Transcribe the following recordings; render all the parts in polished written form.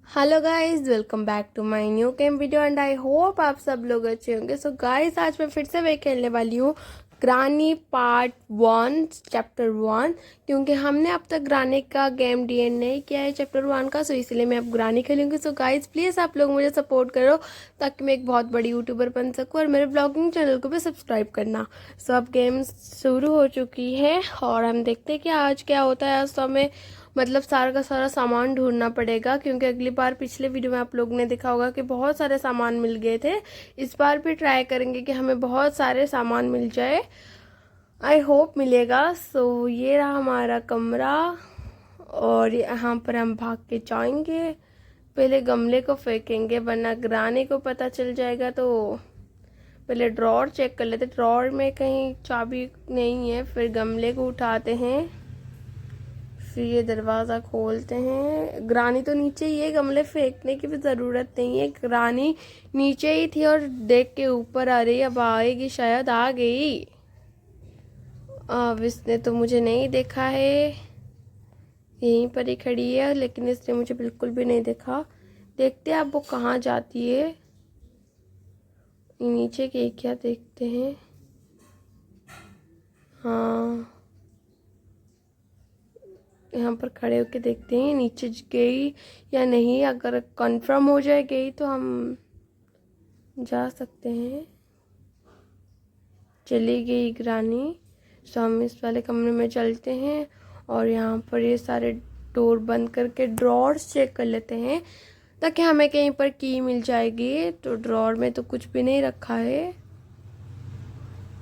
Hello guys, welcome back to my new game video and I hope आप सब लोग अच्छे होंगे। सो गाइस, आज मैं फिर से वही खेलने वाली हूँ ग्रानी पार्ट 1 चैप्टर 1, क्योंकि हमने अब तक ग्रानी का गेम डीएन नहीं किया है चैप्टर 1 का। सो इसलिए मैं अब ग्रानी खेलूंगी। सो गाइस, प्लीज़ आप लोग मुझे सपोर्ट करो ताकि मैं एक बहुत बड़ी यूट्यूबर बन सकूँ, और मेरे ब्लॉगिंग चैनल को भी सब्सक्राइब करना। सो अब गेम शुरू हो चुकी है और हम देखते हैं कि आज क्या होता है। आज तो हमें मतलब सारा का सारा सामान ढूंढना पड़ेगा, क्योंकि अगली बार पिछले वीडियो में आप लोग ने देखा होगा कि बहुत सारे सामान मिल गए थे। इस बार भी ट्राई करेंगे कि हमें बहुत सारे सामान मिल जाए। आई होप मिलेगा। सो ये रहा हमारा कमरा और यहाँ पर हम भाग के जाएंगे। पहले गमले को फेंकेंगे वरना ग्रानी को पता चल जाएगा। तो पहले ड्रॉर चेक कर लेते, ड्रॉर में कहीं चाबी नहीं है। फिर गमले को उठाते हैं, फिर ये दरवाज़ा खोलते हैं। ग्रानी तो नीचे ही है, गमले फेंकने की भी ज़रूरत नहीं है। ग्रानी नीचे ही थी और देख के ऊपर आ रही। अब आएगी, शायद आ गई। अब इसने तो मुझे नहीं देखा है, यहीं पर ही खड़ी है, लेकिन इसने मुझे बिल्कुल भी नहीं देखा। देखते हैं अब वो कहाँ जाती है। नीचे के क्या देखते हैं। हाँ, यहाँ पर खड़े होके देखते हैं नीचे गई या नहीं। अगर कंफर्म हो जाए गई तो हम जा सकते हैं। चली गई ग्रानी। तो हम इस वाले कमरे में चलते हैं और यहाँ पर ये सारे डोर बंद करके ड्रॉर्स चेक कर लेते हैं ताकि हमें कहीं पर की मिल जाएगी। तो ड्रॉर में तो कुछ भी नहीं रखा है।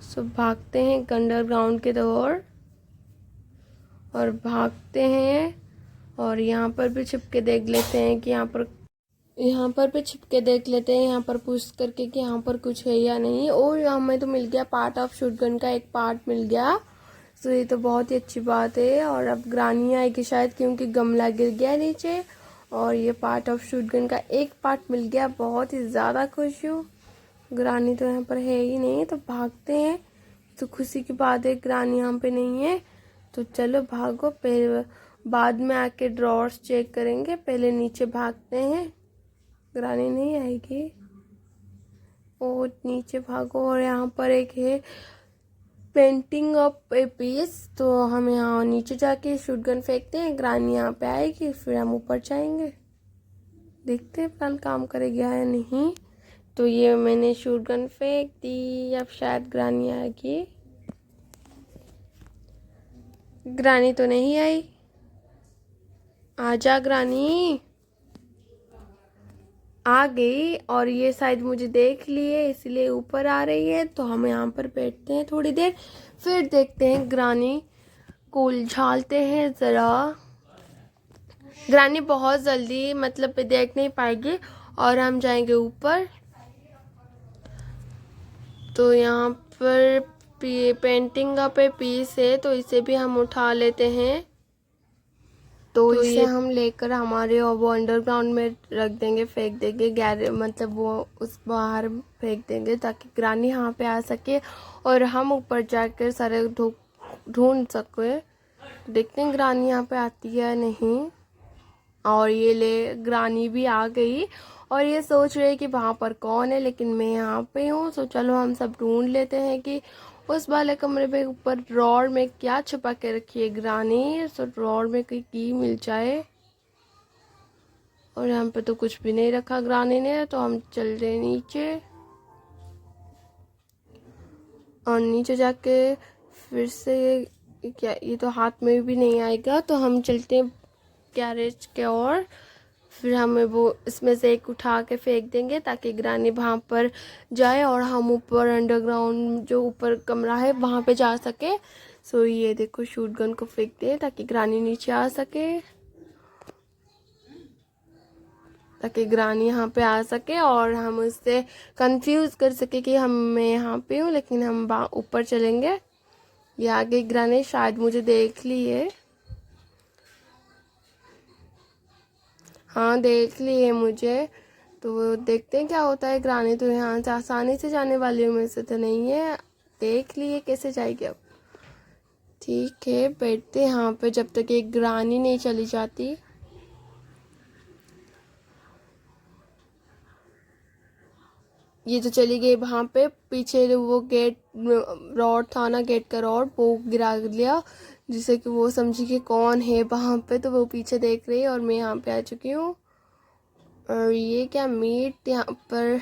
सो भागते हैं अंडरग्राउंड की ओर और भागते हैं। और यहाँ पर भी छिप के देख लेते हैं कि यहाँ पर भी छिप के देख लेते हैं, यहाँ पर पुश करके कि यहाँ पर कुछ है या नहीं। और हमें तो मिल गया पार्ट ऑफ शॉटगन का एक पार्ट मिल गया। तो ये तो बहुत ही अच्छी बात है। और अब ग्रानी आएगी शायद, क्योंकि गमला गिर गया नीचे और ये पार्ट ऑफ शॉटगन का एक पार्ट मिल गया। बहुत ही ज़्यादा खुश हूँ। ग्रानी तो यहाँ पर है ही नहीं, तो भागते हैं। तो खुशी की बात है, ग्रानी यहाँ पे नहीं है। तो चलो भागो, पहले बाद में आके ड्रॉर्स चेक करेंगे। पहले नीचे भागते हैं, ग्रानी नहीं आएगी। और नीचे भागो और यहाँ पर एक है पेंटिंग ऑफ ए पीस। तो हम यहाँ नीचे जाके शॉटगन फेंकते हैं, ग्रानी यहाँ पे आएगी, फिर हम ऊपर जाएंगे। देखते हैं प्लान काम करेगा या नहीं। तो ये मैंने शॉटगन फेंक दी, अब शायद ग्रानी आएगी। ग्रानी तो नहीं आई। आजा ग्रानी। आ गई और ये शायद मुझे देख लिए इसलिए ऊपर आ रही है। तो हम यहाँ पर बैठते हैं थोड़ी देर, फिर देखते हैं ग्रानी को उलझालते हैं ज़रा। ग्रानी बहुत जल्दी मतलब देख नहीं पाएगी और हम जाएंगे ऊपर। तो यहाँ पर पेंटिंग का पे पीस है, तो इसे भी हम उठा लेते हैं। तो इसे हम लेकर हमारे वो अंडरग्राउंड में रख देंगे, फेंक देंगे गैर मतलब वो उस बाहर फेंक देंगे ताकि ग्रानी यहाँ पे आ सके और हम ऊपर जाकर सारे ढूंढ सके। देखते हैं ग्रानी यहाँ पे आती है नहीं। और ये ले ग्रानी भी आ गई और ये सोच रही है कि वहाँ पर कौन है, लेकिन मैं यहाँ पे हूँ। तो चलो हम सब ढूंढ लेते हैं कि उस वाले कमरे पे ऊपर ड्रॉर में क्या छुपा के रखी है ग्रानी। तो ड्रॉर में कोई की मिल जाए। और यहाँ पे तो कुछ भी नहीं रखा ग्रानी ने। तो हम चल रहे नीचे और नीचे जाके फिर से क्या, ये तो हाथ में भी नहीं आएगा। तो हम चलते हैं गैरेज के ओर। फिर हमें वो इसमें से एक उठा के फेंक देंगे ताकि ग्रानी वहाँ पर जाए और हम ऊपर अंडरग्राउंड जो ऊपर कमरा है वहाँ पे जा सके। सो ये देखो शॉटगन को फेंकते हैं ताकि ग्रानी नीचे आ सके, ताकि ग्रानी यहाँ पे आ सके और हम उससे कंफ्यूज कर सके कि हम मैं यहाँ पे हूँ, लेकिन हम ऊपर चलेंगे। ये आगे ग्रानी शायद मुझे देख ली है। हाँ, देख ली है मुझे। तो देखते हैं क्या होता है। ग्रानी तो यहाँ से आसानी से जाने वाली में से तो नहीं है। देख लिए कैसे जाएगी अब। ठीक है, बैठते हैं यहाँ पे जब तक एक ग्रानी नहीं चली जाती। ये तो चली गई वहाँ पे। पीछे वो गेट रॉड था ना, गेट का रॉड, वो गिरा लिया, जिससे कि वो समझी कि कौन है वहाँ पे, तो वो पीछे देख रही है और मैं यहाँ पे आ चुकी हूँ। और ये क्या मीट, यहाँ पर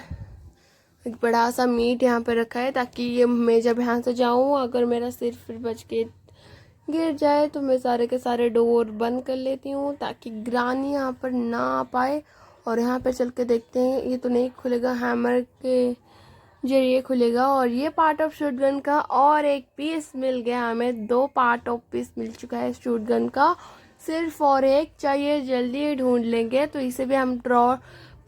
एक बड़ा सा मीट यहाँ पे रखा है, ताकि ये मैं जब यहाँ से जाऊँ, अगर मेरा सिर फिर बच के गिर जाए तो मैं सारे के सारे डोर बंद कर लेती हूँ, ताकि ग्रानी यहाँ पर ना आ पाए। और यहाँ पे चल के देखते हैं, ये तो नहीं खुलेगा, हैमर के जरिए खुलेगा। और ये पार्ट ऑफ शॉटगन का और एक पीस मिल गया हमें, 2 पार्ट ऑफ पीस मिल चुका है शॉटगन का, सिर्फ और एक चाहिए, जल्दी ढूंढ लेंगे। तो इसे भी हम ड्रॉ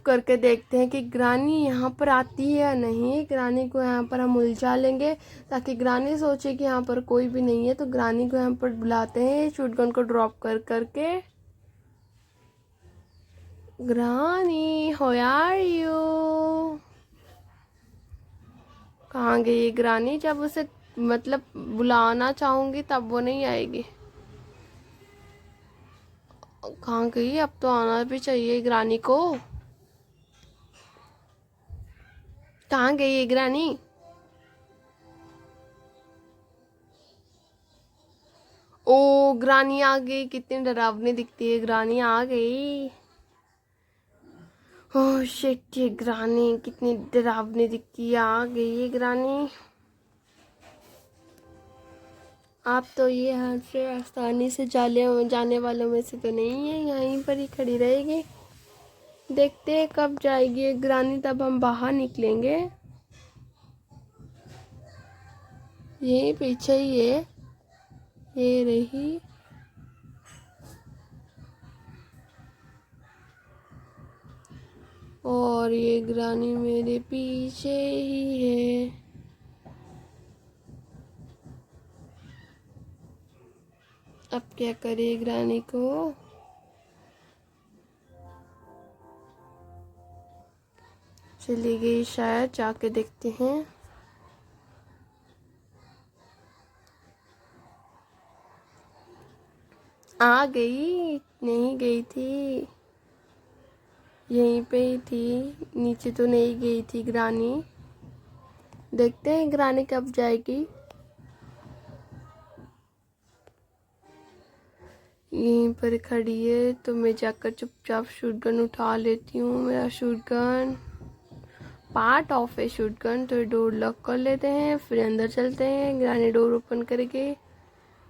करके देखते हैं कि ग्रानी यहाँ पर आती है या नहीं। ग्रानी को यहाँ पर हम उलझा लेंगे, ताकि ग्रानी सोचे कि यहाँ पर कोई भी नहीं है। तो ग्रानी को यहाँ पर बुलाते हैं शॉटगन को ड्रॉप कर करके। ग्रानी, हाउ आर यू? कहाँ गई ग्रानी? जब उसे मतलब बुलाना चाहूंगी तब वो नहीं आएगी। कहाँ गई? अब तो आना भी चाहिए ग्रानी को। कहाँ गई है ग्रानी? ओ, ग्रानी आ गई। कितनी डरावनी दिखती है, ग्रानी आ गई। ओह शिट, ये ग्रानी कितनी डरावनी दिखती है, आ गई है ग्रानी। आप तो ये यहाँ से आसानी से जाने वालों में से तो नहीं है, यहीं पर ही खड़ी रहेगी। देखते हैं कब जाएगी ये ग्रानी, तब हम बाहर निकलेंगे। ये पीछे ही है, ये रही। और ये ग्रानी मेरे पीछे ही है। अब क्या करे ग्रानी को? चली गई शायद, जाके देखते हैं। आ गई? नहीं गई थी, यहीं पे ही थी, नीचे तो नहीं गई थी ग्रानी। देखते हैं ग्रानी कब जाएगी। यहीं पर खड़ी है, तो मैं जाकर चुपचाप शॉटगन उठा लेती हूँ। मेरा शॉटगन पार्ट ऑफ है शॉटगन, तो डोर लॉक कर लेते हैं, फिर अंदर चलते हैं। ग्रानी डोर ओपन करके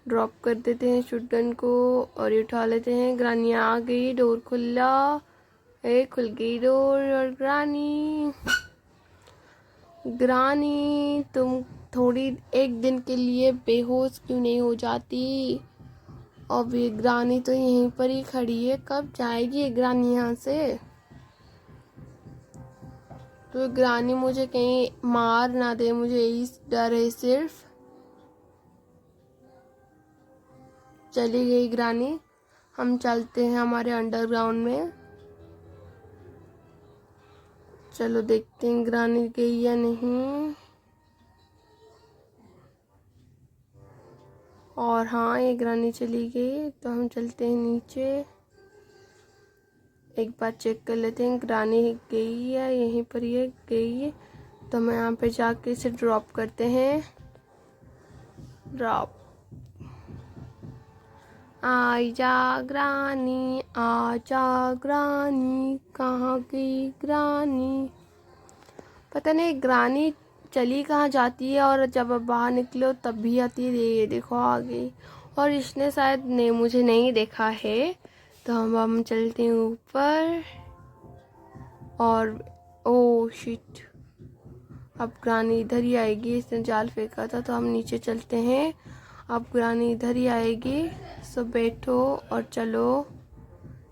ड्रॉप कर देते हैं शॉटगन को और ये उठा लेते हैं। ग्रानी आ गई, डोर खुला, खुल गई डोर। और ग्रानी, ग्रानी तुम थोड़ी एक दिन के लिए बेहोश क्यों नहीं हो जाती? अब ये ग्रानी तो यहीं पर ही खड़ी है, कब जाएगी ये ग्रानी यहाँ से? तो ग्रानी मुझे कहीं मार ना दे, मुझे यही डर है सिर्फ। चली गई ग्रानी, हम चलते हैं हमारे अंडरग्राउंड में। चलो देखते हैं ग्रानी गई या नहीं। और हाँ, ये ग्रानी चली गई, तो हम चलते हैं नीचे। एक बार चेक कर लेते हैं ग्रानी गई है, यहीं पर ये गई है। तो हम यहाँ पे जाके इसे ड्रॉप करते हैं। ड्रॉप। आ जा ग्रानी, आ जा ग्रानी, कहाँ गई ग्रानी? पता नहीं ग्रानी चली कहाँ जाती है, और जब अब बाहर निकलो तब भी आती है। ये देखो आ गई, और इसने शायद ने मुझे नहीं देखा है। तो हम चलते हैं ऊपर। और ओ शिट, अब ग्रानी इधर ही आएगी, इसने जाल फेंका था। तो हम नीचे चलते हैं, अब ग्रानी इधर ही आएगी। सो बैठो और चलो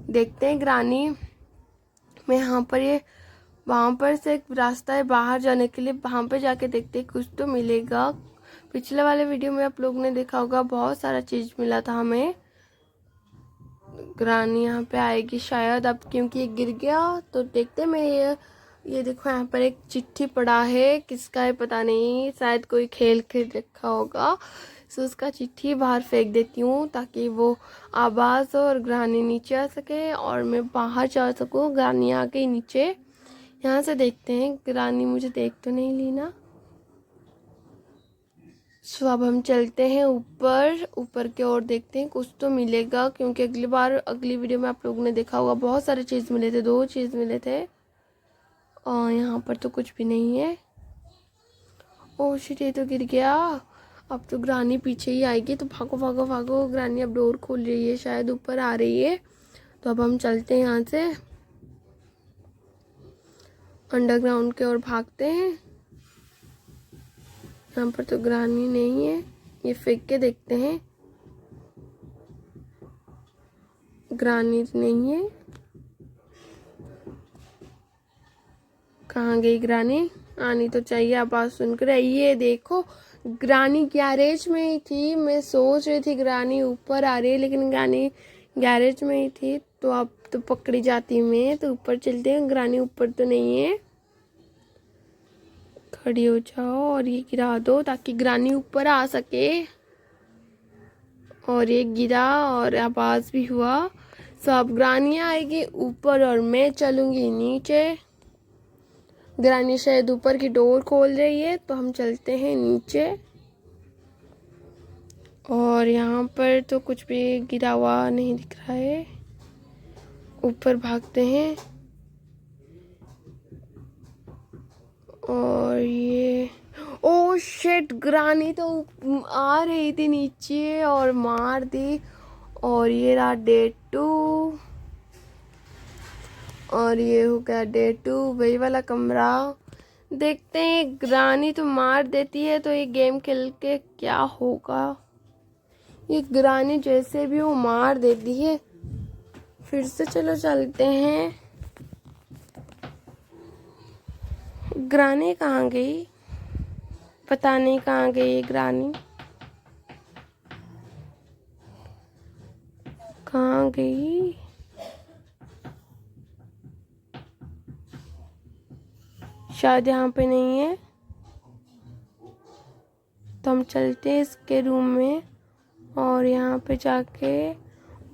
देखते हैं ग्रानी। मैं यहाँ पर, ये वहाँ पर से एक रास्ता है बाहर जाने के लिए, वहाँ पे जाके देखते हैं कुछ तो मिलेगा। पिछले वाले वीडियो में आप लोग ने देखा होगा, बहुत सारा चीज़ मिला था हमें। ग्रानी यहाँ पे आएगी शायद अब, क्योंकि ये गिर गया। तो देखते मैं ये देखो यहाँ पर एक चिट्ठी पड़ा है, किसका है पता नहीं, शायद कोई खेल के रखा होगा। सो उसका चिट्ठी बाहर फेंक देती हूँ, ताकि वो आवाज़ हो और ग्रानी नीचे आ सके और मैं बाहर जा सकूँ। ग्रानी आ गई नीचे, यहाँ से देखते हैं ग्रानी मुझे देख तो नहीं ली ना। सो अब हम चलते हैं ऊपर की ओर, देखते हैं कुछ तो मिलेगा, क्योंकि अगली वीडियो में आप लोगों ने देखा होगा बहुत सारे चीज़ मिले थे, 2 चीज़ मिले थे और यहाँ पर तो कुछ भी नहीं है। ओह शिट, ये तो गिर गया। अब तो ग्रानी पीछे ही आएगी, तो भागो भागो भागो। ग्रानी अब डोर खोल रही है, शायद ऊपर आ रही है। तो अब हम चलते हैं यहाँ से अंडरग्राउंड की ओर भागते हैं। यहाँ पर तो ग्रानी नहीं है, ये फेंक के देखते हैं। ग्रानी नहीं है, कहाँ गई ग्रानी? आनी तो चाहिए, आवाज सुनकर। ये देखो ग्रानी गैरेज में ही थी। मैं सोच रही थी ग्रानी ऊपर आ रही है, लेकिन ग्रानी गैरेज में ही थी। तो अब तो पकड़ी जाती मैं, तो ऊपर चलते हैं। ग्रानी ऊपर तो नहीं है, खड़ी हो जाओ और ये गिरा दो ताकि ग्रानी ऊपर आ सके। और ये गिरा और आवाज भी हुआ। सब ग्रानी आएगी ऊपर और मैं चलूंगी नीचे। ग्रानी शायद ऊपर की डोर खोल रही है, तो हम चलते हैं नीचे। और यहाँ पर तो कुछ भी गिरा हुआ नहीं दिख रहा है। ऊपर भागते हैं। और ये ओ शिट, ग्रानी तो आ रही थी नीचे और मार दी। और ये रहा डे 2 और ये हो गया डे 2, वही वाला कमरा। देखते हैं ग्रानी तो मार देती है, तो ये गेम खेल के क्या होगा। ये ग्रानी जैसे भी वो मार देती है। फिर से चलो चलते हैं। ग्रानी कहाँ गई? पता नहीं कहाँ गई ग्रानी, कहाँ गई? शायद यहाँ पे नहीं है। तो हम चलते हैं इसके रूम में और यहाँ पे जाके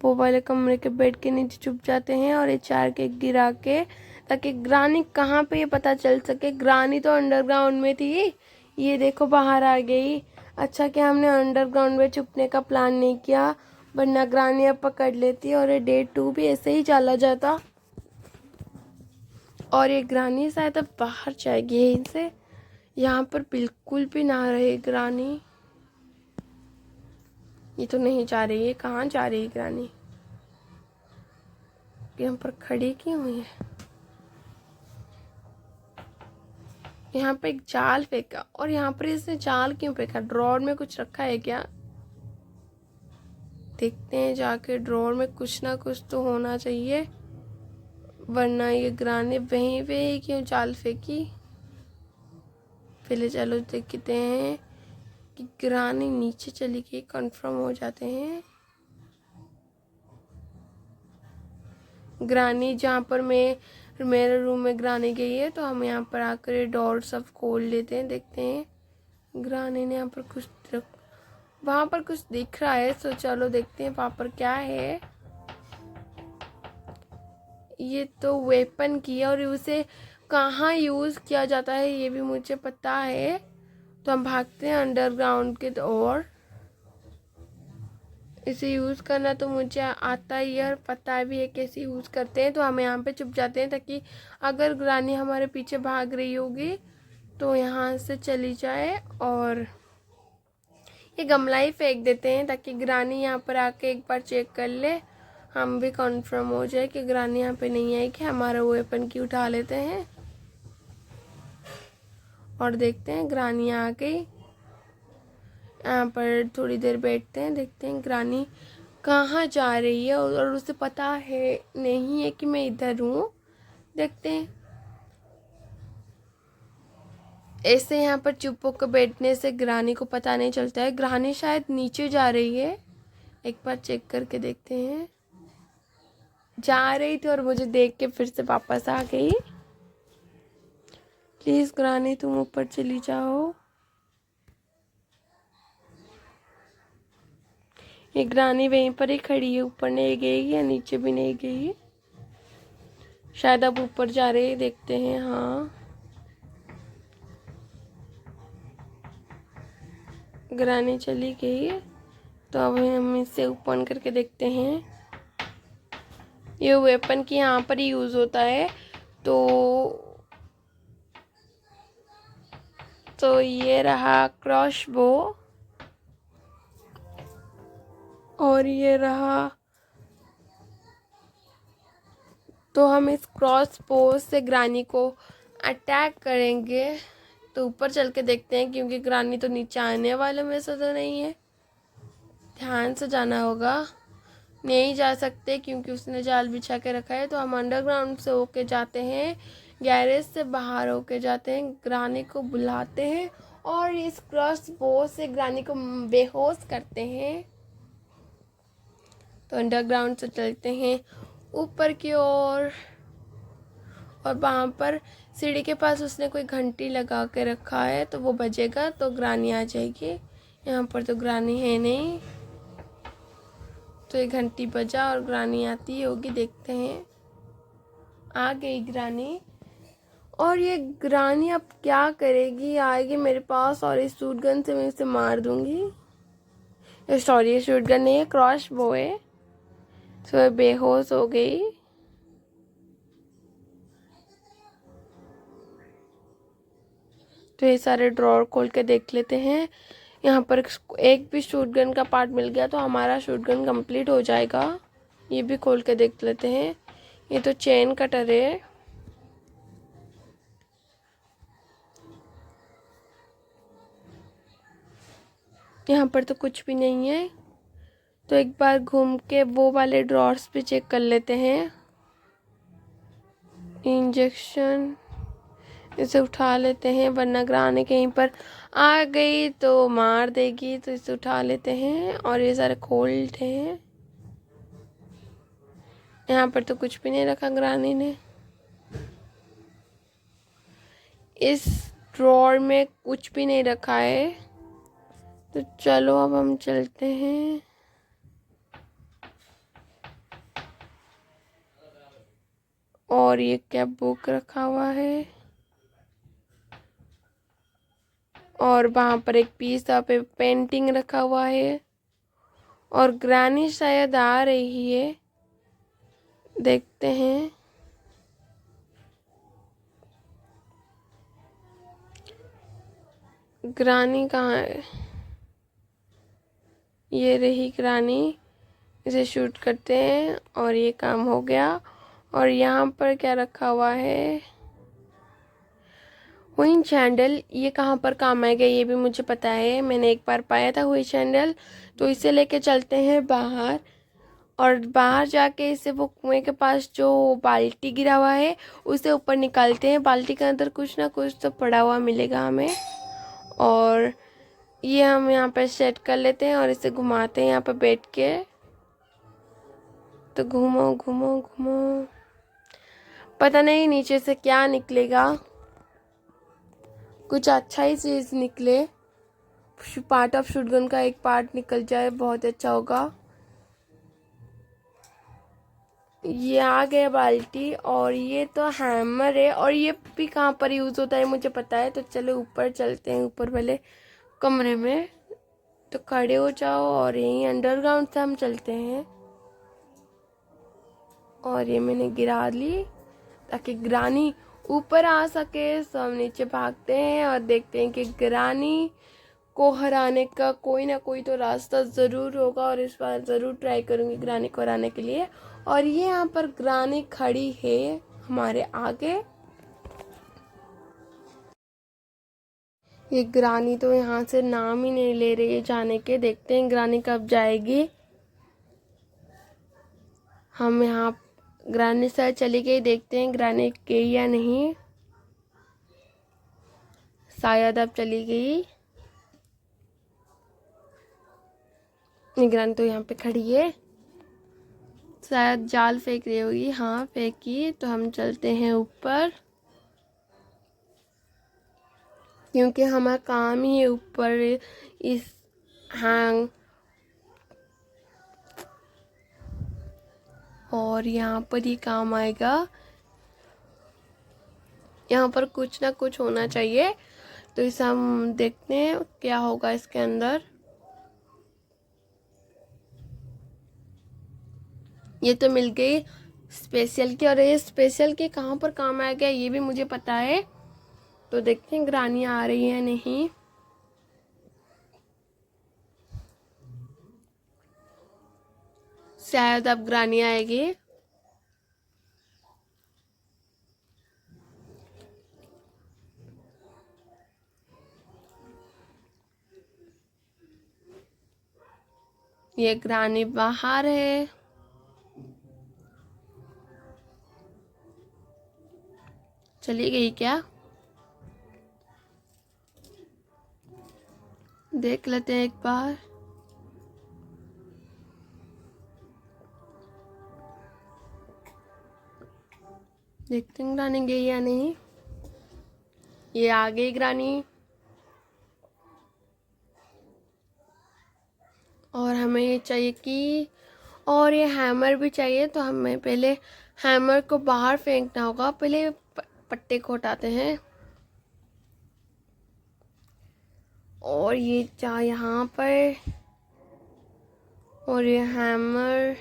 वो वाले कमरे के बेड के नीचे छुप जाते हैं और ये 4 केक गिरा के, ताकि ग्रानी कहाँ पे ये पता चल सके। ग्रानी तो अंडरग्राउंड में थी, ये देखो बाहर आ गई। अच्छा कि हमने अंडरग्राउंड में छुपने का प्लान नहीं किया, वरना ग्रानी अब पकड़ लेती और ये डे 2 भी ऐसे ही चला जाता। और ये ग्रानी शायद अब बाहर जाएगी यहीं से। यहाँ पर बिल्कुल भी ना रहे ग्रानी। ये तो नहीं जा रही है, कहाँ जा रही है ग्रानी? यहाँ पर खड़ी क्यों हुई है? यहाँ पे एक जाल फेंका, और यहाँ पर इसने जाल क्यों फेंका? ड्रॉर में कुछ रखा है क्या? देखते हैं जाके, ड्रॉर में कुछ ना कुछ तो होना चाहिए, वरना ये ग्रानी वहीं पे ही क्यों जाल फेंकी। पहले चलो देखते हैं कि ग्रानी नीचे चली गई, कंफर्म हो जाते हैं। ग्रानी जहाँ पर मेरे रूम में ग्रानी गई है, तो हम यहाँ पर आकर ये डोर सब खोल लेते हैं। देखते हैं ग्रानी ने यहाँ पर वहाँ पर कुछ दिख रहा है, तो चलो देखते हैं वहाँ पर क्या है। ये तो वेपन की है और उसे कहाँ यूज़ किया जाता है ये भी मुझे पता है। तो हम भागते हैं अंडरग्राउंड के ओर। इसे यूज़ करना तो मुझे आता ही है और पता भी है कैसे यूज़ करते हैं। तो हम यहाँ पे छुप जाते हैं, ताकि अगर ग्रानी हमारे पीछे भाग रही होगी तो यहाँ से चली जाए। और ये गमला ही फेंक देते हैं, ताकि ग्रानी यहाँ पर आके एक बार चेक कर ले, हम भी कंफर्म हो जाए कि ग्रानी यहाँ पे नहीं आई, कि हमारा वेपन की उठा लेते हैं। और देखते हैं ग्रानी आ गई। यहाँ पर थोड़ी देर बैठते हैं, देखते हैं ग्रानी कहाँ जा रही है, और उसे पता है नहीं है कि मैं इधर हूँ। देखते हैं। ऐसे यहाँ पर चुप होकर बैठने से ग्रानी को पता नहीं चलता है। ग्रानी शायद नीचे जा रही है, एक बार चेक करके देखते हैं। जा रही थी और मुझे देख के फिर से वापस आ गई। प्लीज ग्रानी तुम ऊपर चली जाओ। ये ग्रानी वहीं पर ही खड़ी है, ऊपर नहीं गई या नीचे भी नहीं गई। शायद अब ऊपर जा रहे हैं, देखते हैं। हाँ, ग्रानी चली गई है, तो अब हम इसे ओपन करके देखते हैं। ये वेपन की यहाँ पर ही यूज़ होता है। तो ये रहा क्रॉस बो, और ये रहा। तो हम इस क्रॉस बो से ग्रानी को अटैक करेंगे। तो ऊपर चल के देखते हैं, क्योंकि ग्रानी तो नीचे आने वाले में से तो नहीं है। ध्यान से जाना होगा, नहीं जा सकते क्योंकि उसने जाल बिछा के रखा है। तो हम अंडरग्राउंड से होके जाते हैं, गैरेज से बाहर होके जाते हैं, ग्रानी को बुलाते हैं और इस क्रॉस बो से ग्रानी को बेहोश करते हैं। तो अंडरग्राउंड से चलते हैं ऊपर की ओर, और वहाँ पर सीढ़ी के पास उसने कोई घंटी लगा के रखा है, तो वो बजेगा तो ग्रानी आ जाएगी। यहाँ पर तो ग्रानी है नहीं, तो ये घंटी बजा और ग्रानी आती होगी, देखते हैं। आ गई ग्रानी। और ये ग्रानी अब क्या करेगी, आएगी मेरे पास और इस शूट गन से मैं इसे मार दूंगी। सॉरी, ये शूट गन नहीं है, क्रॉस बो है। तो बेहोश हो गई। तो ये सारे ड्रॉर खोल के देख लेते हैं। यहाँ पर एक भी शूट गन का पार्ट मिल गया तो हमारा शूट गन कंप्लीट हो जाएगा। ये भी खोल के देख लेते हैं। ये तो चेन कटर है। यहाँ पर तो कुछ भी नहीं है। तो एक बार घूम के वो वाले ड्रॉर्स पे चेक कर लेते हैं। इंजेक्शन, इसे उठा लेते हैं, वरना ग्रानी कहीं पर आ गई तो मार देगी। तो इसे उठा लेते हैं और ये सारे खोलते हैं। यहाँ पर तो कुछ भी नहीं रखा ग्रानी ने। इस ड्रॉर में कुछ भी नहीं रखा है। तो चलो अब हम चलते हैं। और ये क्या बुक रखा हुआ है, और वहाँ पर एक पीस पे पेंटिंग रखा हुआ है, और ग्रानी शायद आ रही है, देखते हैं। ग्रानी कहाँ है, ये रही ग्रानी। इसे शूट करते हैं और ये काम हो गया। और यहाँ पर क्या रखा हुआ है, हुई सैंडल। ये कहाँ पर काम आएगा ये भी मुझे पता है, मैंने एक बार पाया था हुई सैंडल। तो इसे लेके चलते हैं बाहर, और बाहर जाके इसे वो कुएं के पास जो बाल्टी गिरा हुआ है उसे ऊपर निकालते हैं। बाल्टी के अंदर कुछ ना कुछ तो पड़ा हुआ मिलेगा हमें, और ये हम यहाँ पे सेट कर लेते हैं और इसे घुमाते हैं यहाँ पे बैठ के। तो घूमो घूमो घूमो, पता नहीं नीचे से क्या निकलेगा, कुछ अच्छा ही चीज़ निकले। पार्ट ऑफ शूटगन का एक पार्ट निकल जाए, बहुत अच्छा होगा। ये आ गया बाल्टी, और ये तो हैमर है, और ये भी कहाँ पर यूज़ होता है मुझे पता है। तो चलो ऊपर चलते हैं, ऊपर वाले कमरे में। तो खड़े हो जाओ और यहीं अंडरग्राउंड से हम चलते हैं। और ये मैंने गिरा ली ताकि ग्रानी ऊपर आ सके। तो हम नीचे भागते हैं और देखते हैं कि ग्रानी को हराने का कोई ना कोई तो रास्ता ज़रूर होगा, और इस बार ज़रूर ट्राई करूँगी ग्रानी को हराने के लिए। और ये यहाँ पर ग्रानी खड़ी है हमारे आगे। ये ग्रानी तो यहाँ से नाम ही नहीं ले रही है जाने के, देखते हैं ग्रानी कब जाएगी। हम यहाँ ग्रानी शायद चली गई, देखते हैं ग्रानी गई या नहीं। शायद अब चली गई। ग्रानी तो यहाँ पे खड़ी है, शायद जाल फेंक रही होगी। हाँ फेंकी। तो हम चलते हैं ऊपर, क्योंकि हमारा काम ही है ऊपर इस हैंग। और यहाँ पर ही काम आएगा। यहाँ पर कुछ ना कुछ होना चाहिए, तो इसे हम देखते हैं क्या होगा इसके अंदर। ये तो मिल गई स्पेशल की, और ये स्पेशल की कहाँ पर काम आएगा ये भी मुझे पता है। तो देखते हैं ग्रानी आ रही है नहीं। शायद अब ग्रानी आएगी। ये ग्रानी बाहर है। चली गई क्या? देख लेते हैं एक बार। देखते हैं ग्रानी गई या नहीं। ये आ गई ग्रानी। और हमें ये चाहिए कि, और ये हैमर भी चाहिए, तो हमें पहले हैमर को बाहर फेंकना होगा। पहले पट्टे को हटाते हैं। और ये यहाँ पर, और ये हैमर,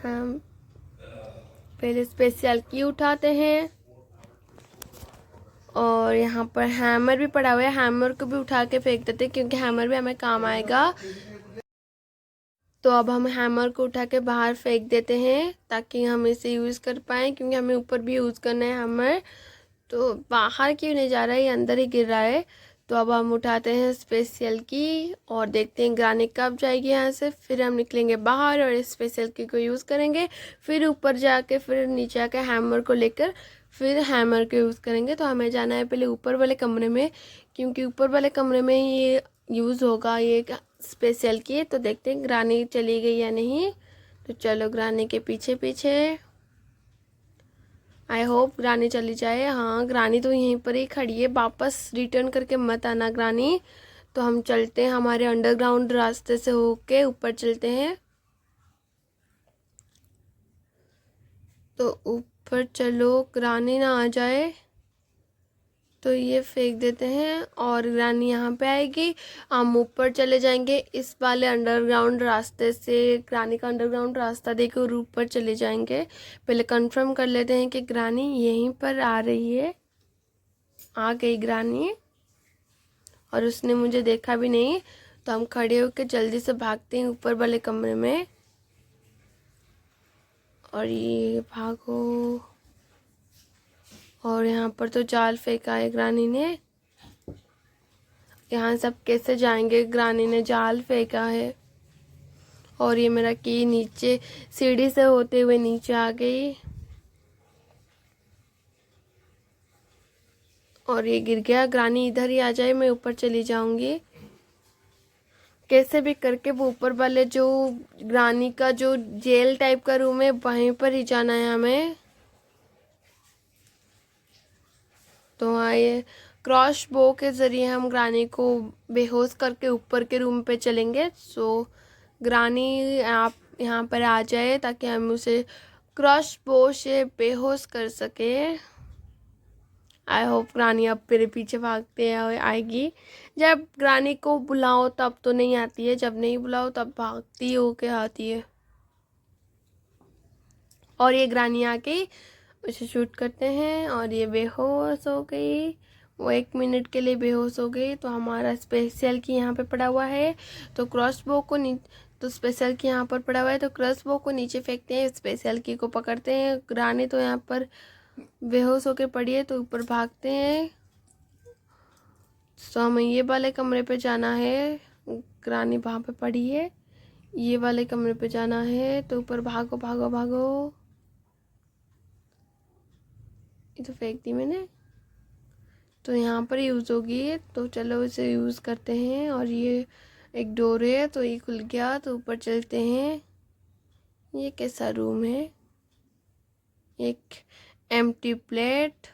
हम पहले स्पेशल की उठाते हैं। और यहाँ पर हैमर भी पड़ा हुआ है, हैमर को भी उठा के फेंक देते हैं क्योंकि हैमर भी हमें काम आएगा। तो अब हम हैमर को उठा के बाहर फेंक देते हैं ताकि हम इसे यूज़ कर पाएँ, क्योंकि हमें ऊपर भी यूज़ करना है हैमर। तो बाहर क्यों नहीं जा रहा है, ये अंदर ही गिर रहा है। तो अब हम उठाते हैं स्पेशल की और देखते हैं ग्रानी कब जाएगी यहाँ से। फिर हम निकलेंगे बाहर और स्पेशल की को यूज़ करेंगे। फिर ऊपर जाके, फिर नीचे आके हैमर को लेकर फिर हैमर को यूज़ करेंगे। तो हमें जाना है पहले ऊपर वाले कमरे में, क्योंकि ऊपर वाले कमरे में ये यूज़ होगा ये स्पेशल की। तो देखते हैं ग्रानी चली गई या नहीं। तो चलो ग्रानी के पीछे पीछे। आई होप ग्रानी चली जाए। हाँ, ग्रानी तो यहीं पर ही खड़ी है, वापस रिटर्न करके मत आना ग्रानी। तो हम चलते हैं, हमारे अंडरग्राउंड रास्ते से होके ऊपर चलते हैं। तो ऊपर चलो, ग्रानी ना आ जाए। तो ये फेंक देते हैं और ग्रानी यहाँ पे आएगी। हम ऊपर चले जाएंगे इस वाले अंडरग्राउंड रास्ते से। ग्रानी का अंडरग्राउंड रास्ता देखो और ऊपर चले जाएंगे। पहले कंफर्म कर लेते हैं कि ग्रानी यहीं पर आ रही है। आ गई ग्रानी, और उसने मुझे देखा भी नहीं। तो हम खड़े होकर जल्दी से भागते हैं ऊपर वाले कमरे में। और ये भागो। और यहाँ पर तो जाल फेंका है ग्रानी ने। यहाँ सब कैसे जाएंगे, ग्रानी ने जाल फेंका है। और ये मेरा की नीचे सीढ़ी से होते हुए नीचे आ गई। और ये गिर गया। ग्रानी इधर ही आ जाए, मैं ऊपर चली जाऊंगी। कैसे भी करके वो ऊपर वाले जो ग्रानी का जो जेल टाइप का रूम है वहीं पर ही जाना है हमें। तो आए क्रॉस बो के ज़रिए हम ग्रानी को बेहोश करके ऊपर के रूम पे चलेंगे। सो ग्रानी आप यहाँ पर आ जाए ताकि हम उसे क्रॉस बो से बेहोश कर सके। आई होप ग्रानी अब मेरे पीछे भागते आएगी। जब ग्रानी को बुलाओ तब तो नहीं आती है, जब नहीं बुलाओ तब भागती होके आती है। और ये ग्रानी आके उसे शूट करते हैं और ये बेहोश हो गई। वो 1 मिनट के लिए बेहोश हो गई। तो हमारा स्पेशल की यहाँ पे पड़ा हुआ है। तो क्रॉसबो को तो स्पेशल की यहाँ पर पड़ा हुआ है, तो क्रॉसबो को नीचे फेंकते हैं, स्पेशल की को पकड़ते हैं। ग्रानी तो यहाँ पर बेहोश होकर पड़ी है, तो ऊपर भागते हैं। तो हमें ये वाले कमरे पे जाना है। ग्रानी वहाँ पे पड़ी है, ये वाले कमरे पे जाना है। तो ऊपर भागो भागो भागो। ये तो फेंक दी मैंने। तो यहाँ पर यूज़ होगी, तो चलो इसे यूज़ करते हैं। और ये एक डोर है, तो ये खुल गया। तो ऊपर चलते हैं। ये कैसा रूम है? एक एम्प्टी प्लेट।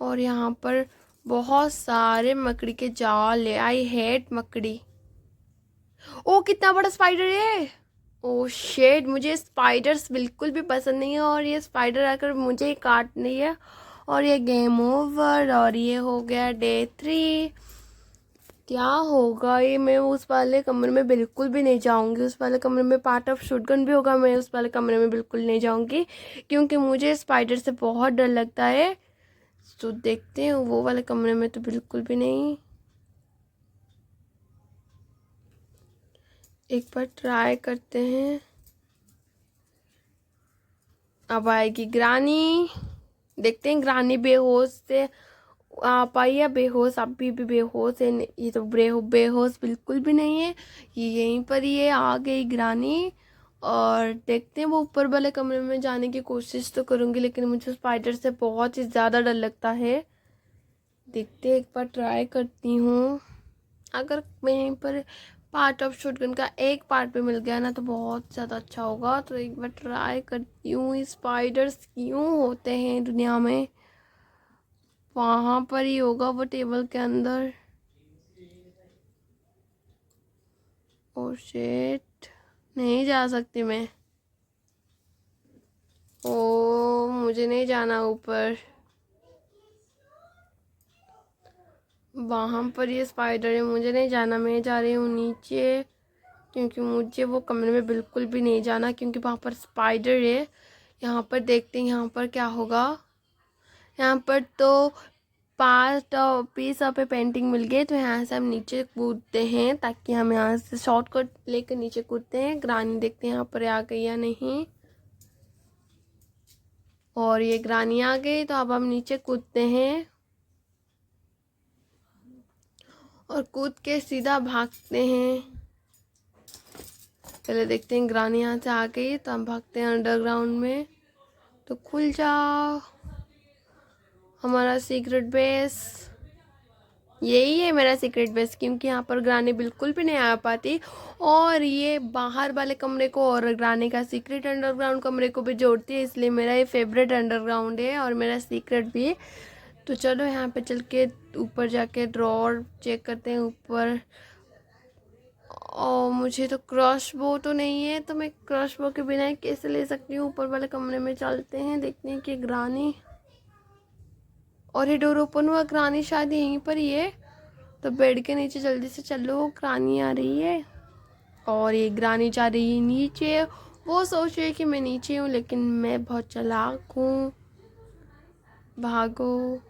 और यहाँ पर बहुत सारे मकड़ी के जाल है। आई हेट मकड़ी। ओ कितना बड़ा स्पाइडर है। ओ शेड, मुझे स्पाइडर्स बिल्कुल भी पसंद नहीं है और ये स्पाइडर आकर मुझे ही काट नहीं है। और ये गेम ओवर और ये हो गया डे 3। क्या होगा ये, मैं उस वाले कमरे में बिल्कुल भी नहीं जाऊंगी। उस वाले कमरे में पार्ट ऑफ शूटगन भी होगा, मैं उस वाले कमरे में बिल्कुल नहीं जाऊंगी क्योंकि मुझे स्पाइडर से बहुत डर लगता है। तो देखते हैं, वो वाले कमरे में तो बिल्कुल भी नहीं। एक बार ट्राई करते हैं। अब आएगी ग्रानी, देखते हैं ग्रानी बेहोश से आ पाई या बेहोश अभी भी बेहोश है। ये तो बेहोश बिल्कुल भी नहीं है, ये यहीं पर ही है। आ गई ग्रानी और देखते हैं, वो ऊपर वाले कमरे में जाने की कोशिश तो करूंगी लेकिन मुझे स्पाइडर से बहुत ही ज़्यादा डर लगता है। देखते हैं, एक बार ट्राई करती हूँ। अगर मैं यहीं पर पार्ट ऑफ शॉटगन का एक पार्ट पे मिल गया ना तो बहुत ज़्यादा अच्छा होगा। तो एक बार ट्राई करती हूँ। स्पाइडर्स क्यों होते हैं दुनिया में? वहाँ पर ही होगा वो, टेबल के अंदर। ओ शिट, नहीं जा सकती मैं। ओ मुझे नहीं जाना ऊपर, वहाँ पर ये स्पाइडर है, मुझे नहीं जाना। मैं जा रही हूँ नीचे क्योंकि मुझे वो कमरे में बिल्कुल भी नहीं जाना क्योंकि वहाँ पर स्पाइडर है। यहाँ पर देखते हैं यहाँ पर क्या होगा। यहाँ पर तो part piece of a painting मिल गई, तो यहाँ से हम नीचे कूदते हैं ताकि हम यहाँ से शॉर्टकट लेकर नीचे कूदते हैं। ग्रानी देखते हैं यहाँ पर आ गई या नहीं। और ये ग्रानी आ गई, तो अब हम नीचे कूदते हैं और कूद के सीधा भागते हैं। पहले देखते हैं, ग्रानी यहाँ से आ गई तो हम भागते हैं अंडरग्राउंड में। तो खुल जाओ, हमारा सीक्रेट बेस यही है, मेरा सीक्रेट बेस, क्योंकि यहाँ पर ग्रानी बिल्कुल भी नहीं आ पाती। और ये बाहर वाले कमरे को और ग्रानी का सीक्रेट अंडरग्राउंड कमरे को भी जोड़ती है, इसलिए मेरा ये फेवरेट अंडरग्राउंड है और मेरा सीक्रेट भी। तो चलो यहाँ पे चल के ऊपर जाके ड्रॉर चेक करते हैं ऊपर। और मुझे तो क्रॉस बो तो नहीं है, तो मैं क्रॉस बो के बिना कैसे ले सकती हूँ? ऊपर वाले कमरे में चलते हैं, देखते हैं कि ग्रानी। और ये डोर ओपन हुआ, ग्रानी शायद यहीं पर ही है। तो बेड के नीचे जल्दी से चलो, ग्रानी आ रही है। और ये ग्रानी जा रही है नीचे। वो सोच रही है कि मैं नीचे हूँ लेकिन मैं बहुत चालाक हूँ। भागो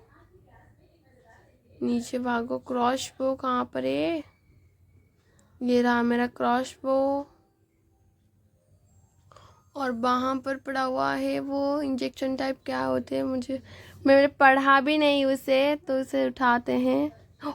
नीचे भागो। क्रॉस बो कहाँ पर है? ये रहा मेरा क्रॉस बो। और वहाँ पर पड़ा हुआ है वो इंजेक्शन टाइप, क्या होते हैं मुझे, मैंने पढ़ा भी नहीं उसे, तो उसे उठाते हैं।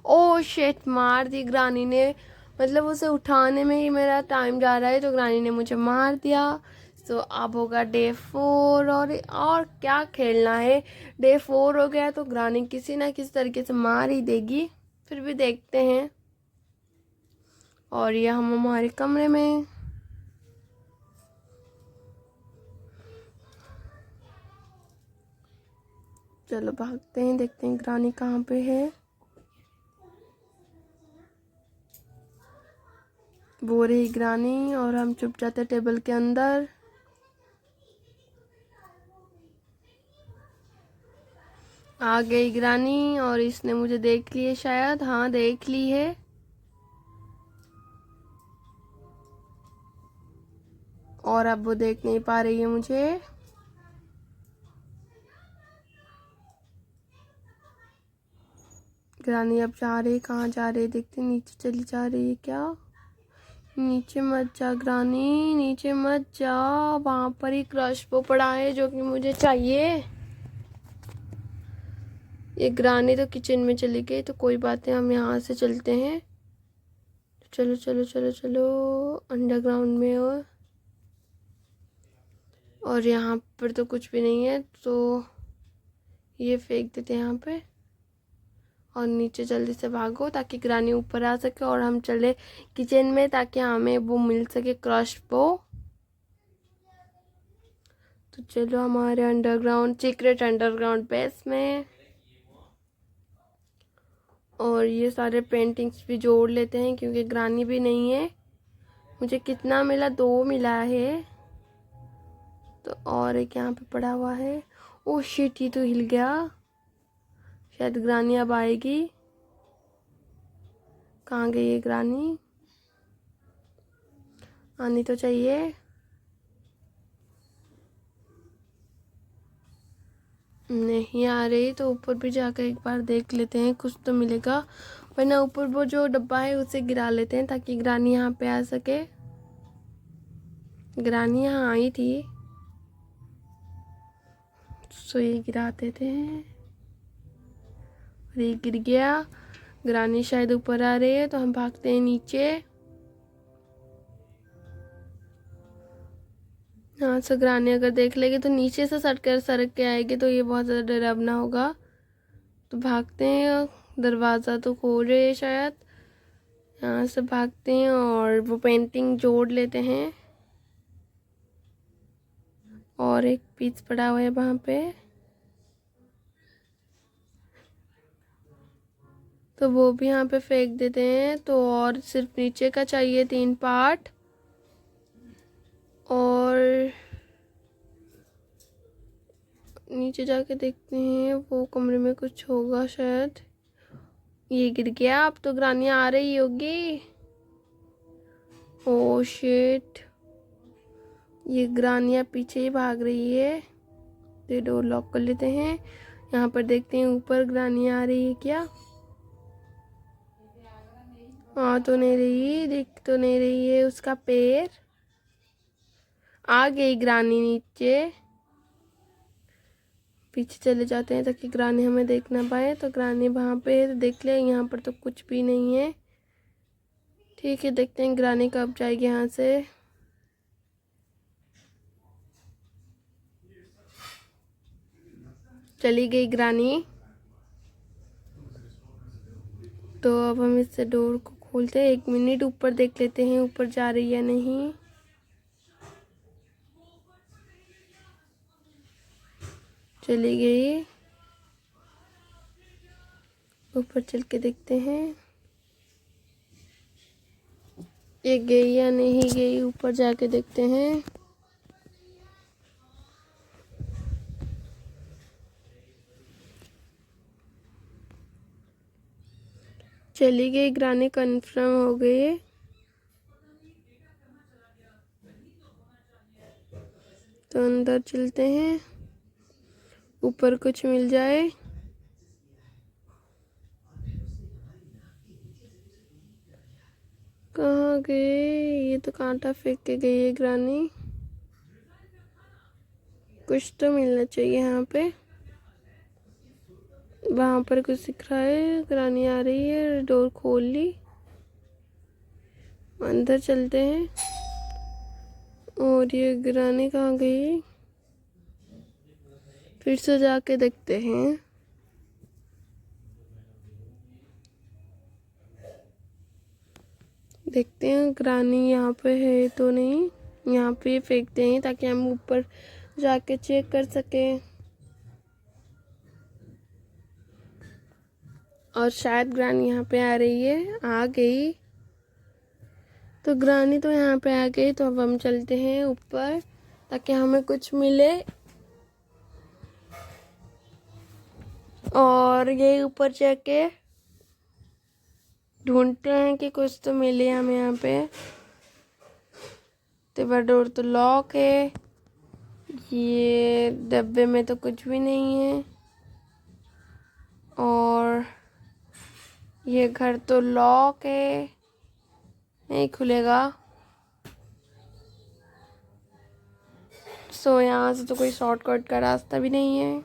ओ शिट, मार दी ग्रानी ने। मतलब उसे उठाने में ही मेरा टाइम जा रहा है तो ग्रानी ने मुझे मार दिया। तो अब होगा डे 4 और क्या खेलना है। डे 4 हो गया तो ग्रानी किसी ना किसी तरीके से मार ही देगी, फिर भी देखते हैं। और ये हम हमारे कमरे में। चलो भागते हैं, देखते हैं ग्रानी कहाँ पे है। वो रही ग्रानी और हम चुप जाते टेबल के अंदर। आ गई ग्रानी और इसने मुझे देख ली है शायद, हाँ देख ली है। और अब वो देख नहीं पा रही है मुझे। ग्रानी अब जा रही, कहाँ जा रही है देखते, नीचे चली जा रही है क्या? नीचे मत जा ग्रानी, नीचे मत जा, वहां पर ही क्रश वो पड़ा है जो कि मुझे चाहिए। ये ग्रानी तो किचन में चली गई, तो कोई बात नहीं, हम यहाँ से चलते हैं। चलो चलो चलो चलो अंडरग्राउंड में। और यहाँ पर तो कुछ भी नहीं है, तो ये फेंक देते हैं यहाँ पे। और नीचे जल्दी से भागो ताकि ग्रानी ऊपर आ सके और हम चले किचन में ताकि हमें वो मिल सके, क्रश वो। तो चलो हमारे अंडरग्राउंड, सीक्रेट अंडरग्राउंड बेस में। और ये सारे पेंटिंग्स भी जोड़ लेते हैं क्योंकि ग्रानी भी नहीं है, मुझे कितना मिला? 2 मिला है। तो और एक यहाँ पे पड़ा हुआ है। ओह शिट, ये तो हिल गया। शायद ग्रानी अब आएगी। कहाँ गई है ग्रानी? आनी तो चाहिए। नहीं आ रही तो ऊपर भी जाकर एक बार देख लेते हैं, कुछ तो मिलेगा। वरना ऊपर वो जो डब्बा है उसे गिरा लेते हैं ताकि ग्रानी यहाँ पे आ सके। ग्रानी यहाँ आई थी, सो ये गिराते थे और ये गिर गया। ग्रानी शायद ऊपर आ रही है तो हम भागते हैं नीचे। हाँ, सो ग्रानी अगर देख लेगी तो नीचे से सरक के आएगी तो ये बहुत ज़्यादा डरावना होगा। तो भागते हैं, दरवाज़ा तो खोल रहे हैं शायद। यहाँ से भागते हैं और वो पेंटिंग जोड़ लेते हैं। और एक पीस पड़ा हुआ है वहाँ पे, तो वो भी यहाँ पे फेंक देते हैं। तो और सिर्फ नीचे का चाहिए 3 पार्ट। और नीचे जाके देखते हैं, वो कमरे में कुछ होगा शायद। ये गिर गया। अब तो ग्रानी आ रही होगी। ओह शिट, ये ग्रानिया पीछे ही भाग रही है। तो ये डोर लॉक कर लेते हैं। यहाँ पर देखते हैं ऊपर ग्रानी आ रही है क्या। आ तो नहीं रही, दिख तो नहीं रही है उसका पैर। आ गई ग्रानी नीचे। पीछे चले जाते हैं ताकि ग्रानी हमें देख ना पाए। तो ग्रानी वहाँ पे है तो देख ले, यहाँ पर तो कुछ भी नहीं है। ठीक है, देखते हैं ग्रानी कब जाएगी यहाँ से। चली गई ग्रानी। तो अब हम इससे डोर को खोलते हैं। 1 मिनट ऊपर देख लेते हैं ऊपर जा रही है नहीं। चली गई। ऊपर चल के देखते हैं ये गई या नहीं गई। ऊपर जाके देखते हैं। चली गई ग्रानी, कंफर्म हो गई है। तो अंदर चलते हैं, ऊपर कुछ मिल जाए। कहाँ गए? ये तो कांटा फेंक के गई है ग्रानी। कुछ तो मिलना चाहिए यहाँ पे। वहाँ पर कुछ दिख रहा है। ग्रानी आ रही है, डोर खोल ली। अंदर चलते हैं। और ये ग्रानी कहाँ गई? फिर से जाके देखते हैं। देखते हैं ग्रानी यहाँ पे है तो नहीं। यहाँ पे फेंकते हैं ताकि हम ऊपर जाके चेक कर सकें। और शायद ग्रानी यहाँ पे आ रही है। आ गई। तो ग्रानी तो यहाँ पे आ गई। तो अब हम चलते हैं ऊपर ताकि हमें कुछ मिले। और ये ऊपर जाके ढूंढते हैं कि कुछ तो मिले हमें यहाँ पे। तो डोर तो लॉक है। ये डब्बे में तो कुछ भी नहीं है। और ये घर तो लॉक है, नहीं खुलेगा। सो यहाँ से तो कोई शॉर्टकट का रास्ता भी नहीं है।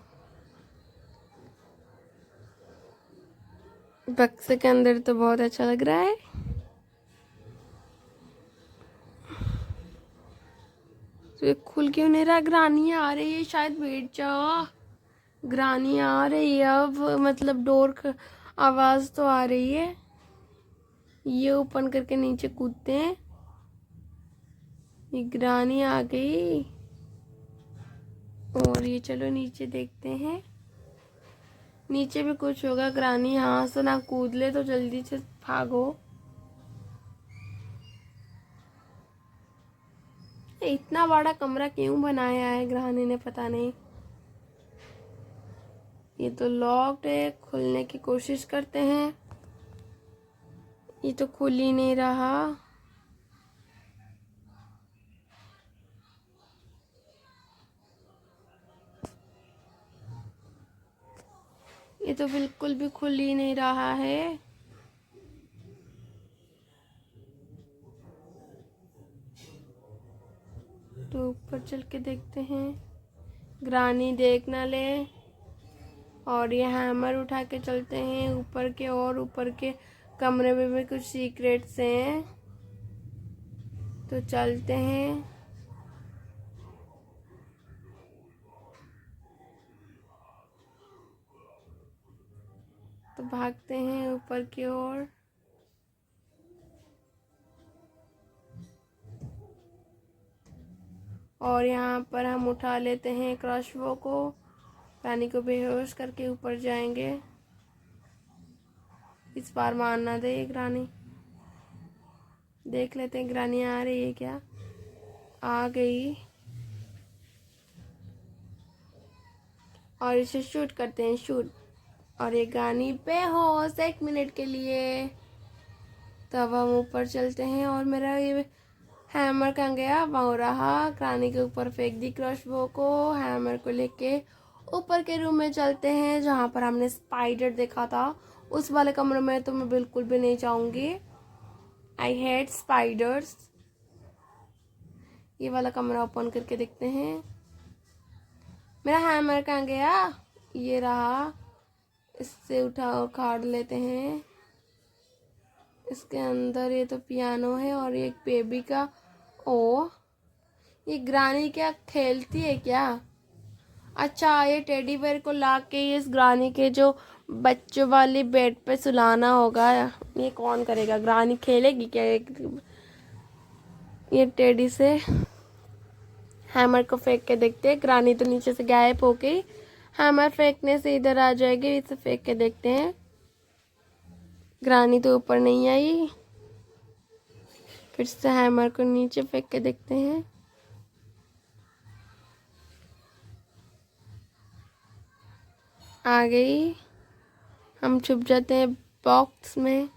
बक्से के अंदर तो बहुत अच्छा लग रहा है। तो ये खुल क्यों नहीं रहा? ग्रानी आ रही है शायद, बैठ जा। ग्रानी आ रही है अब, मतलब डोर का आवाज तो आ रही है। ये ओपन करके नीचे कूदते हैं। ये ग्रानी आ गई। और ये चलो नीचे देखते हैं। नीचे भी कुछ होगा। ग्रानी यहाँ से ना कूद ले तो जल्दी से भागो। इतना बड़ा कमरा क्यों बनाया है ग्रानी ने, पता नहीं। ये तो लॉक्ड है, खुलने की कोशिश करते हैं। ये तो खुल ही नहीं रहा। ये तो बिल्कुल भी खुल ही नहीं रहा है। तो ऊपर चल के देखते हैं, ग्रानी देख ना ले। और ये हैमर उठा के चलते हैं ऊपर के, और ऊपर के कमरे में भी कुछ सीक्रेट्स हैं, तो चलते हैं। तो भागते हैं ऊपर की ओर। और यहाँ पर हम उठा लेते हैं क्रॉसबो को, रानी को बेहोश करके ऊपर जाएंगे। इस बार मारना दे ग्रानी। देख लेते हैं ग्रानी आ रही है क्या। आ गई। और इसे शूट करते हैं, शूट। और ये ग्रानी बेहोश 1 मिनट के लिए। तब हम ऊपर चलते हैं। और मेरा ये हैमर कहाँ गया, वहाँ रहा। ग्रानी के ऊपर फेंक दी क्रॉसबो को। हैमर को लेके ऊपर के रूम में चलते हैं, जहाँ पर हमने स्पाइडर देखा था। उस वाले कमरे में तो मैं बिल्कुल भी नहीं जाऊंगी। I hate spiders. ये वाला कमरा ओपन करके देखते हैं। मेरा हैमर कहाँ गया, ये रहा। इससे उखाड़ लेते हैं। इसके अंदर ये तो पियानो है और एक बेबी का। ओ, ये ग्रानी क्या खेलती है क्या। अच्छा, ये टेडी बेयर को ला के इस ग्रानी के जो बच्चों वाली बेड पे सुलाना होगा। ये कौन करेगा, ग्रानी खेलेगी क्या ये टेडी से। हैमर को फेंक के देखते हैं। ग्रानी तो नीचे से गायब हो गई। हैमर फेंकने से इधर आ जाएगी। इसे फेंक के देखते हैं। ग्रानी तो ऊपर नहीं आई। फिर से हैमर को नीचे फेंक के देखते हैं। आ गई। हम छुप जाते हैं बॉक्स में,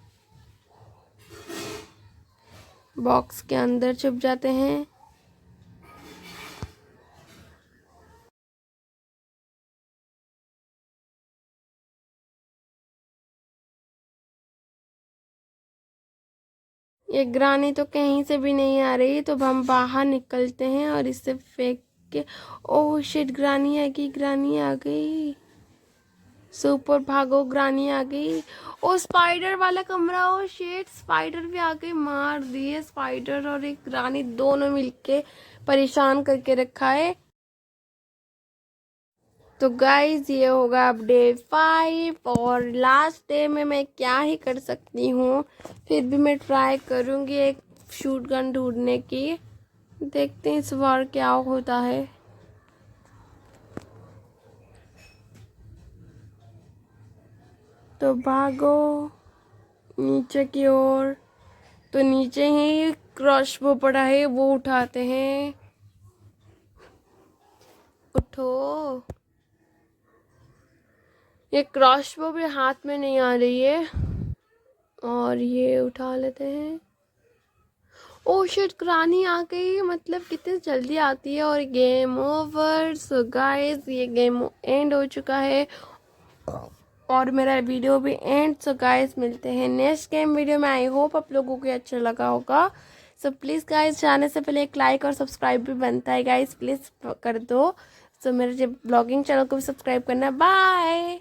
बॉक्स के अंदर छुप जाते हैं। ये ग्रानी तो कहीं से भी नहीं आ रही, तो हम बाहर निकलते हैं और इसे फेंक के। ओह शिट, ग्रानी आ गई, ग्रानी आ गई। सुपर भागो, ग्रानी आ गई। ओ स्पाइडर वाला कमरा, ओ शिट, स्पाइडर भी आ गई। मार दिए स्पाइडर और एक ग्रानी दोनों मिलके परेशान करके रखा है। तो गाइज ये होगा अब डे 5 और लास्ट डे में मैं क्या ही कर सकती हूँ। फिर भी मैं ट्राई करूँगी एक शूट गन ढूंढने की। देखते हैं इस बार क्या होता है। तो भागो नीचे की ओर। तो नीचे ही क्रॉसबो पड़ा है, वो उठाते हैं। उठो। ये क्रॉसबो भी हाथ में नहीं आ रही है। और ये उठा लेते हैं। ओ शिट, ग्रानी आ गई। मतलब कितनी जल्दी आती है। और गेम ओवर। सो गाइस ये गेम एंड हो चुका है और मेरा वीडियो भी एंड। सो गाइस मिलते हैं नेक्स्ट गेम वीडियो में। आई होप आप लोगों को अच्छा लगा होगा। सो प्लीज़ गाइस जाने से पहले एक लाइक और सब्सक्राइब भी बनता है गाइस, प्लीज़ कर दो। सो मेरे ब्लॉगिंग चैनल को भी सब्सक्राइब करना। बाय।